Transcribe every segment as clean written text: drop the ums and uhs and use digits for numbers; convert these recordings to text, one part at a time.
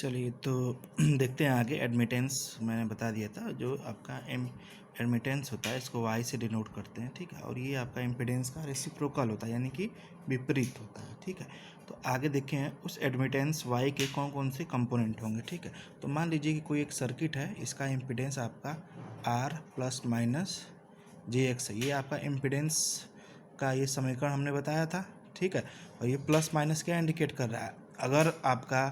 चलिए तो देखते हैं आगे। एडमिटेंस मैंने बता दिया था, जो आपका एडमिटेंस होता है इसको वाई से डिनोट करते हैं, ठीक है। और ये आपका इम्पिडेंस का रेसिप्रोकल होता है, यानी कि विपरीत होता है, ठीक है। तो आगे देखें उस एडमिटेंस वाई के कौन कौन से कंपोनेंट होंगे, ठीक है। तो मान लीजिए कि कोई एक सर्किट है, इसका इम्पिडेंस आपका R plus minus j X है। ये आपका इम्पिडेंस का ये समीकरण हमने बताया था, ठीक है। और ये प्लस माइनस क्या इंडिकेट कर रहा है? अगर आपका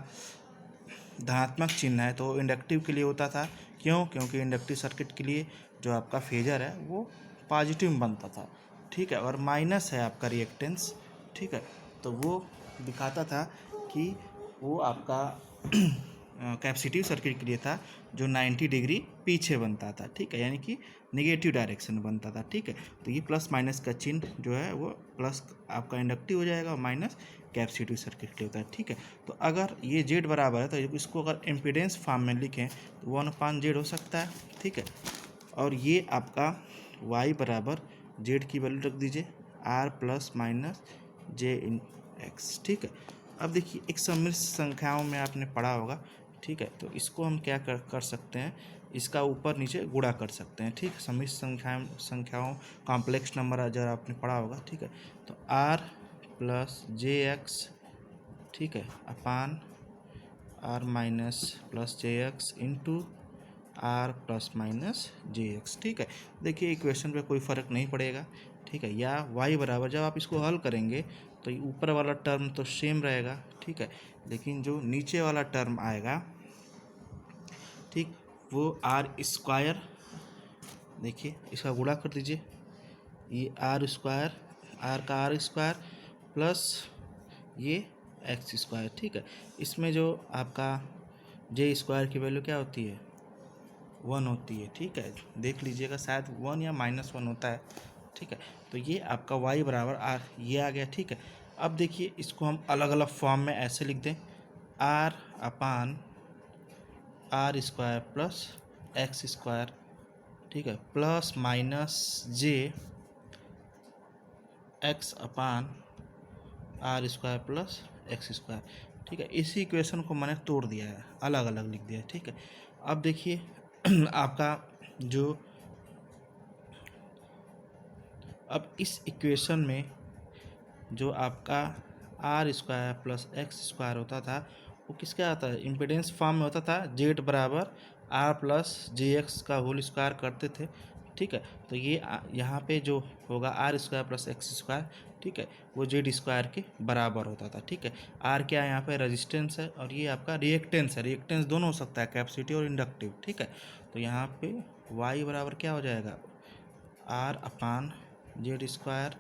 धनात्मक चिन्ह है तो इंडक्टिव के लिए होता था। क्यों? क्योंकि इंडक्टिव सर्किट के लिए जो आपका फेजर है वो पॉजिटिव बनता था, ठीक है। और माइनस है आपका रिएक्टेंस, ठीक है। तो वो दिखाता था कि वो आपका कैपेसिटिव सर्किट के लिए था, जो 90 डिग्री पीछे बनता था, ठीक है, यानी कि नेगेटिव डायरेक्शन में बनता था, ठीक है। तो ये प्लस माइनस का चिन्ह जो है वो प्लस आपका इंडक्टिव हो जाएगा और माइनस कैपेसिटिव सर्किट के लिए होता है, ठीक है। तो अगर ये जेड बराबर है तो इसको अगर इम्पीडेंस फॉर्म में लिखें तो 1/z हो सकता है, ठीक है। और ये आपका y बराबर जेड की वैल्यू रख दीजिए r प्लस माइनस जे इन एक्स, ठीक है। अब देखिए एक सम्मिश्र संख्याओं में आपने पढ़ा होगा, ठीक है। तो इसको हम क्या कर सकते हैं, इसका ऊपर नीचे गुणा कर सकते हैं, ठीक है। सम्मिश्र संख्याओं कॉम्प्लेक्स नंबर अगर आपने पढ़ा होगा, ठीक है। तो r प्लस जे एक्स, ठीक है, अपान r minus plus j x into r plus minus j x, ठीक है। देखिए इक्वेशन पे कोई फ़र्क नहीं पड़ेगा, ठीक है। या y बराबर, जब आप इसको हल करेंगे तो ऊपर वाला टर्म तो सेम रहेगा, ठीक है, लेकिन जो नीचे वाला टर्म आएगा, ठीक, वो आर स्क्वायर, देखिए इसका गुणा कर दीजिए, ये आर स्क्वायर, आर का आर स्क्वायर प्लस ये एक्स स्क्वायर, ठीक है। इसमें जो आपका जे स्क्वायर की वैल्यू क्या होती है? 1 होती है, ठीक है। देख लीजिएगा, शायद 1 या -1 होता है, ठीक है। तो ये आपका y बराबर आर ये आ गया, ठीक है। अब देखिए इसको हम अलग अलग फॉर्म में ऐसे लिख दें, R upon R square plus X square, ठीक है, plus minus j X upon R square plus X square, ठीक है। इसी इक्वेशन को मैंने तोड़ दिया है, अलग अलग लिख दिया है, ठीक है। अब देखिए आपका जो अब इस इक्वेशन में जो आपका R square plus X square होता था वो किसका आता है? इम्पिडेंस फॉर्म में होता था, जेड बराबर आर प्लस जे एक्स का होल स्क्वायर करते थे, ठीक है। तो ये यहाँ पे जो होगा R square plus X square, ठीक है, वो जेड स्क्वायर के बराबर होता था, ठीक है। आर क्या है यहाँ पे? रेजिस्टेंस है, और ये आपका रिएक्टेंस है। रिएक्टेंस दोनों हो सकता है, कैपेसिटी और इंडक्टिव, ठीक है। तो यहाँ पे वाई बराबर क्या हो जाएगा? आर अपान जेड स्क्वायर,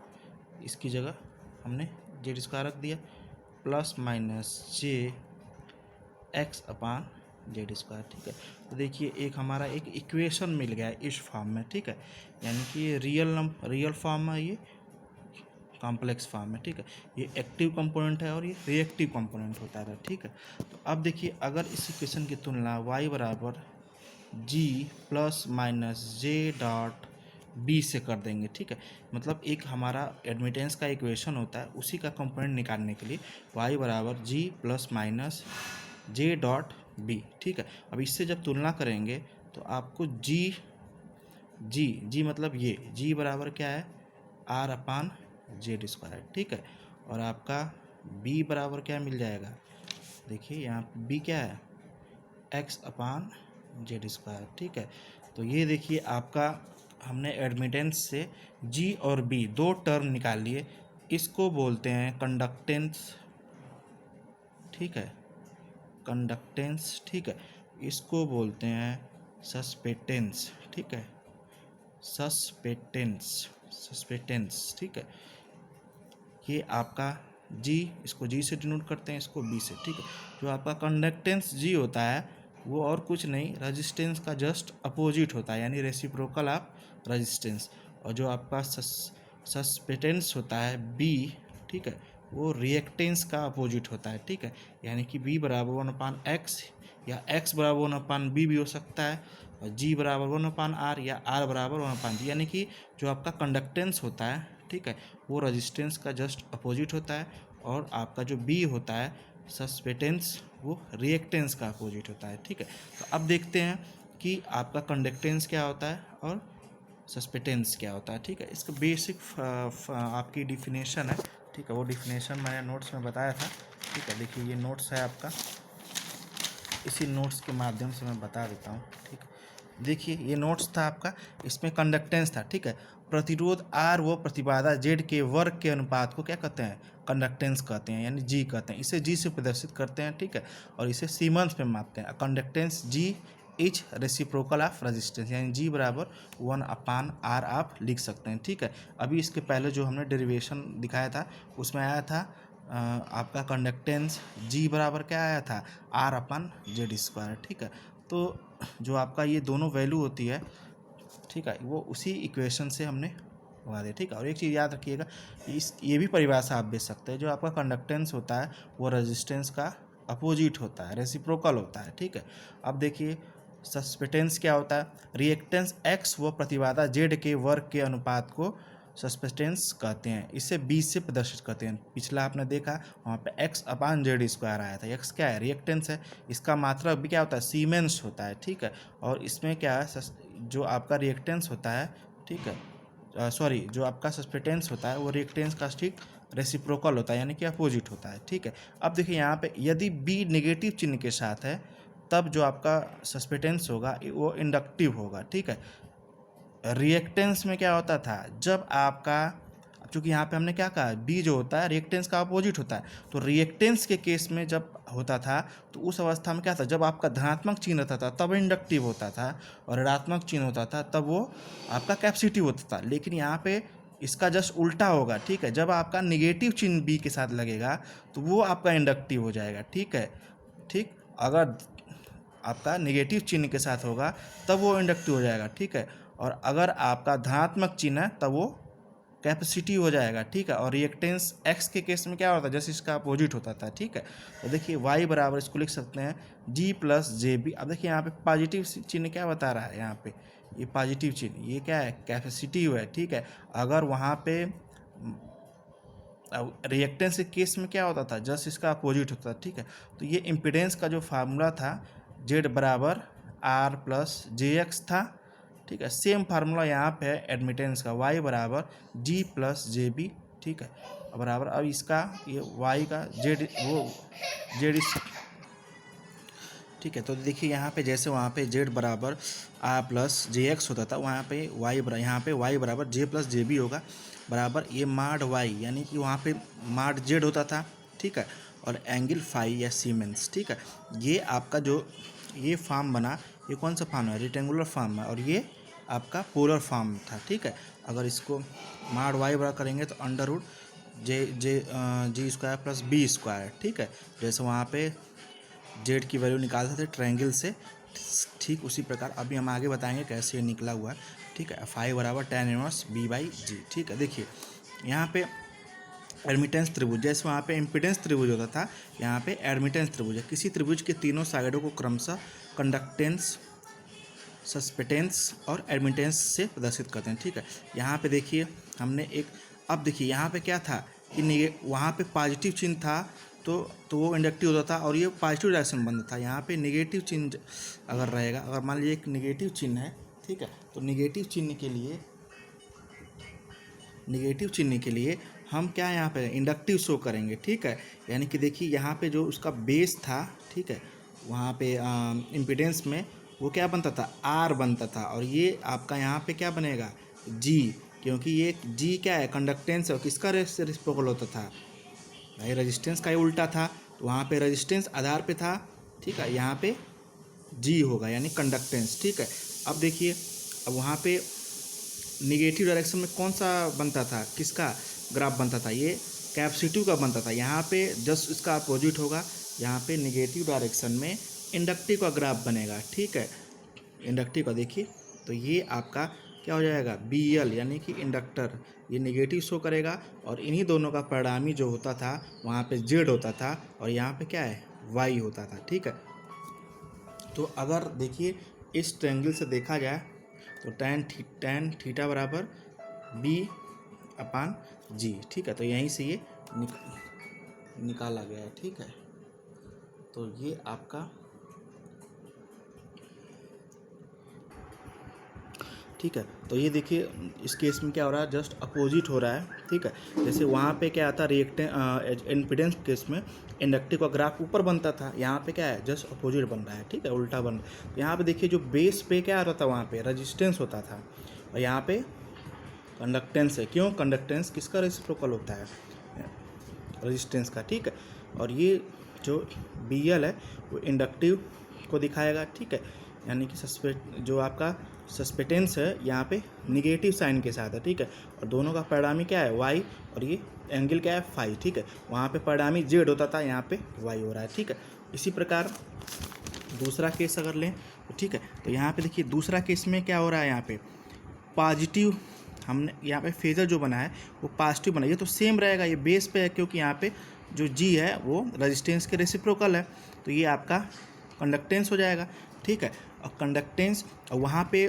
इसकी जगह हमने जेड स्क्वायर रख दिया, plus minus j X upon Z square, ठीक है। तो देखिए एक हमारा एक इक्वेशन मिल गया है इस फॉर्म में, ठीक है, यानी कि ये रियल फॉर्म है, ये कॉम्प्लेक्स फॉर्म है, ठीक है। ये एक्टिव कंपोनेंट है और ये रिएक्टिव कंपोनेंट होता है, ठीक है। तो अब देखिए अगर इस इक्वेशन की तुलना y बराबर g plus minus j dot b से कर देंगे, ठीक है। मतलब एक हमारा एडमिटेंस का इक्वेशन होता है, उसी का कंपोनेंट निकालने के लिए y बराबर g plus minus j dot b, ठीक है। अब इससे जब तुलना करेंगे तो आपको जी मतलब ये जी बराबर क्या है? आर अपान जेड स्क्वायर, ठीक है। और आपका b बराबर क्या मिल जाएगा? देखिए यहाँ b क्या है? एक्स अपान जेड स्क्वायर, ठीक है। तो ये देखिए आपका हमने एडमिटेंस से जी और बी दो टर्म निकाल लिए, इसको बोलते हैं कंडक्टेंस, ठीक है, कंडक्टेंस, ठीक है। इसको बोलते हैं सस्पेटेंस, ठीक है, सस्पेटेंस, ठीक है। ये आपका जी, इसको जी से डिनोट करते हैं, इसको बी से, ठीक है। जो आपका कंडक्टेंस जी होता है वो और कुछ नहीं, रेजिस्टेंस का जस्ट अपोजिट होता है, यानी रेसिप्रोकल ऑफ रेजिस्टेंस। और जो आपका सस्पेटेंस होता है बी, ठीक है, वो रिएक्टेंस का अपोजिट होता है, ठीक है। यानी कि बी बराबर 1/x या x बराबर 1/b भी हो सकता है, और जी बराबर 1/r या r बराबर 1/g, यानी कि जो आपका कंडक्टेंस होता है, ठीक है, वो रेजिस्टेंस का जस्ट अपोजिट होता है। और आपका जो बी होता है सस्पेटेंस, वो रिएक्टेंस का अपोजिट होता है। ठीक है, तो अब देखते हैं कि आपका कंडक्टेंस क्या होता है और सस्पेटेंस क्या होता है। ठीक है, इसका बेसिक आपकी डिफिनेशन है। ठीक है, वो डिफिनेशन मैंने नोट्स में बताया था। ठीक है, देखिए ये नोट्स है आपका, इसी नोट्स के माध्यम से मैं बता देता हूँ। ठीक है, देखिए ये नोट्स था आपका, इसमें कंडक्टेंस था। ठीक है, प्रतिरोध आर व प्रतिबाधा जेड के वर्ग के अनुपात को क्या कहते हैं, कंडक्टेंस कहते हैं, यानी जी कहते हैं। इसे जी से प्रदर्शित करते हैं। ठीक है, और इसे सीमेंस में मापते हैं। Conductance G is reciprocal of resistance, यानी जी बराबर 1/r आप लिख सकते हैं। ठीक है, अभी इसके पहले जो हमने डेरिवेशन दिखाया था उसमें आया था आपका कंडक्टेंस जी बराबर क्या आया था, R/Z²। ठीक है, तो जो आपका ये दोनों वैल्यू होती है, ठीक है, वो उसी इक्वेशन से हमने लगा दिया। ठीक है, और एक चीज़ याद रखिएगा, ये भी परिभाषा आप देख सकते हैं, जो आपका कंडक्टेंस होता है वो रेजिस्टेंस का अपोजिट होता है, रेसिप्रोकल होता है। ठीक है, अब देखिए सस्पेटेंस क्या होता है, रिएक्टेंस x व प्रतिबाधा z के वर्ग के अनुपात को सस्पेटेंस कहते हैं। इसे 20 से प्रदर्शित करते हैं। पिछला आपने देखा वहाँ पे x/z² आया था। x क्या है, रिएक्टेंस है, इसका मात्रा भी क्या होता है, सीमेंस होता है। ठीक है, और इसमें क्या है, जो आपका रिएक्टेंस होता है, ठीक है, सॉरी, जो आपका सस्पेटेंस होता है वो रिएक्टेंस का ठीक रेसिप्रोकल होता है, यानी कि अपोजिट होता है। ठीक है, अब देखिए यहाँ पे यदि b नेगेटिव चिन्ह के साथ है तब जो आपका सस्पेटेंस होगा वो इंडक्टिव होगा। ठीक है, रिएक्टेंस में क्या होता था, जब आपका, चूँकि यहाँ पे हमने क्या कहा, बी जो होता है रिएक्टेंस का अपोजिट होता है, तो रिएक्टेंस के केस में जब होता था तो उस अवस्था में क्या था, जब आपका धनात्मक चिन्ह रहता था तब इंडक्टिव होता था, और ऋणात्मक चिन्ह होता था तब वो आपका कैपेसिटिव होता था। लेकिन यहाँ पे इसका जस्ट उल्टा होगा। ठीक है, जब आपका निगेटिव चिन्ह बी के साथ लगेगा तो वो आपका इंडक्टिव हो जाएगा। ठीक है, ठीक, अगर आपका निगेटिव चिन्ह के साथ होगा तब वो इंडक्टिव हो जाएगा। ठीक है, और अगर आपका धनात्मक चिन्ह है तब वो कैपेसिटिव हो जाएगा। ठीक है, और रिएक्टेंस x के केस में क्या होता है, जैसे इसका अपोजिट होता था। ठीक है, तो देखिए y बराबर इसको लिख सकते हैं G+JB। अब देखिए यहाँ पे पॉजिटिव चिन्ह क्या बता रहा है, यहाँ पे ये पॉजिटिव चिन्ह, ये क्या है, कैपेसिटिव है। ठीक है, अगर वहाँ पे रिएक्टेंस के केस में क्या होता था, जस्ट इसका अपोजिट होता था। ठीक है, तो ये इम्पिडेंस का जो फार्मूला था Z बराबर R+jX था। ठीक है, सेम फार्मूला यहाँ पे है एडमिटेंस का, y बराबर G+JB। ठीक है, बराबर, अब इसका ये y का z वो z, ठीक है, तो देखिए यहाँ पे जैसे वहाँ पे z बराबर R+jX होता था, वहाँ पे यहाँ पे y बराबर J+JB होगा, बराबर ये माड y, यानी कि वहाँ पे माड z होता था। ठीक है, और एंगल फाई या सीमेंस। ठीक है, ये आपका जो ये फॉर्म बना, ये कौन सा फॉर्म है, रेक्टेंगुलर फॉर्म है, और ये आपका पोलर फॉर्म था। ठीक है, अगर इसको माड y बराबर करेंगे तो √G² + B²। ठीक है, जैसे वहाँ पे जेड की वैल्यू निकालते थे ट्रायंगल से, ठीक उसी प्रकार अभी हम आगे बताएंगे कैसे ये निकला हुआ है। ठीक है, फाई बराबर tan इनवर्स B/G। ठीक है, देखिए यहाँ पे एडमिटेंस त्रिभुज, जैसे वहाँ पे इम्पिडेंस त्रिभुज होता था, यहाँ पे एडमिटेंस त्रिभुज है। किसी त्रिभुज के तीनों साइडों को क्रमशः कंडक्टेंस, सस्पेटेंस और एडमिटेंस से प्रदर्शित करते हैं। ठीक है, यहाँ पे देखिए हमने एक, अब देखिए यहाँ पे क्या था कि वहाँ पे पॉजिटिव चिन्ह था तो वो इंडक्टिव होता था और ये पॉजिटिव डायरेक्शन बंद था। यहाँ पे नेगेटिव चिन्ह अगर रहेगा, अगर मान लीजिए एक नेगेटिव चिन्ह है, ठीक है, तो नेगेटिव चिन्ह के लिए हम क्या यहाँ पे इंडक्टिव शो करेंगे। ठीक है, यानी कि देखिए यहाँ पे जो उसका बेस था, ठीक है, वहाँ पे इम्पिडेंस में वो क्या बनता था, आर बनता था, और ये आपका यहाँ पे क्या बनेगा, जी, क्योंकि ये जी क्या है, कंडक्टेंस है, और किसका रेसिप्रोकल होता था, भाई रेजिस्टेंस का ही उल्टा था, तो वहाँ पे रेजिस्टेंस आधार पे था। ठीक है, यहाँ पे जी होगा यानी कंडक्टेंस। ठीक है, अब देखिए, अब वहाँ पे निगेटिव डायरेक्शन में कौन सा बनता था, किसका ग्राफ बनता था, ये कैपेसिटिव का बनता था। यहाँ पे जस्ट इसका अपोजिट होगा, यहाँ पे निगेटिव डायरेक्शन में इंडक्टिव का ग्राफ बनेगा। ठीक है, इंडक्टिव का देखिए, तो ये आपका क्या हो जाएगा, BL, यानी कि इंडक्टर, ये नेगेटिव शो करेगा, और इन्हीं दोनों का परिणामी जो होता था वहाँ पे Z होता था और यहाँ पे क्या है, Y होता था। ठीक है, तो अगर देखिए इस ट्रायंगल से देखा जाए तो tan थीटा बराबर B/G। ठीक है, तो यहीं से ये निकाला गया है। ठीक है, तो ये आपका ठीक है। तो ये देखिए इस केस में क्या हो रहा है, जस्ट अपोजिट हो रहा है। ठीक है, जैसे वहाँ पे क्या आता रिएक्टेंस इम्पीडेंस केस में इंडक्टिव का ग्राफ ऊपर बनता था, यहाँ पे क्या है जस्ट अपोजिट बन रहा है। ठीक है, उल्टा बन रहा है। तो यहाँ पे देखिए जो बेस पे क्या होता था, वहाँ पे रेजिस्टेंस होता था और यहाँ पे कंडक्टेंस है। क्यों? कंडक्टेंस किसका रेसिप्रोकल होता है? रेजिस्टेंस का। ठीक है, और ये जो बी एल है वो इंडक्टिव को दिखाएगा। ठीक है, यानी कि जो आपका सस्पेटेंस है यहाँ पे निगेटिव साइन के साथ है। ठीक है, और दोनों का परिणामी क्या है? वाई, और ये एंगल क्या है? फाई। ठीक है, वहाँ पे परिणामी जेड होता था, यहाँ पे वाई हो रहा है। ठीक है, इसी प्रकार दूसरा केस अगर लें तो ठीक है, तो यहाँ पे देखिए दूसरा केस में क्या हो रहा है, यहाँ पे पॉजिटिव हमने यहाँ पे फेजर जो बना है वो पॉजिटिव बना। ये तो सेम रहेगा, ये बेस पे है, क्योंकि यहाँ पे जो जी है वो रेजिस्टेंस के रेसिप्रोकल है, तो ये आपका कंडक्टेंस हो जाएगा। ठीक है, और कंडक्टेंस वहाँ पे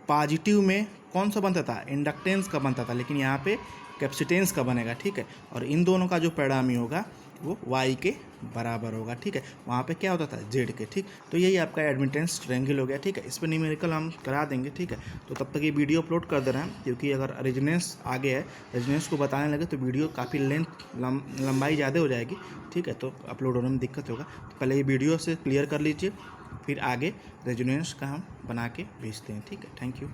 पॉजिटिव में कौन सा बनता था? इंडक्टेंस का बनता था, लेकिन यहाँ पे कैपेसिटेंस का बनेगा। ठीक है, और इन दोनों का जो परिणामी होगा वो वाई के बराबर होगा। ठीक है, वहाँ पे क्या होता था? जेड के। ठीक, तो यही आपका एडमिटेंस ट्रायंगल हो गया। ठीक है, इस पर न्यूमेरिकल हम करा देंगे। ठीक है, तो तब तक ये वीडियो अपलोड कर दे रहे हैं, क्योंकि अगर रेजोनेंस आगे है, रेजोनेंस को बताने लगे तो वीडियो काफ़ी लंबाई ज़्यादा हो जाएगी। ठीक है, तो अपलोड होने में दिक्कत होगा। तो पहले ये वीडियो से क्लियर कर लीजिए, फिर आगे रेजोनेंस का हम बना के भेजते हैं। ठीक है, थैंक यू।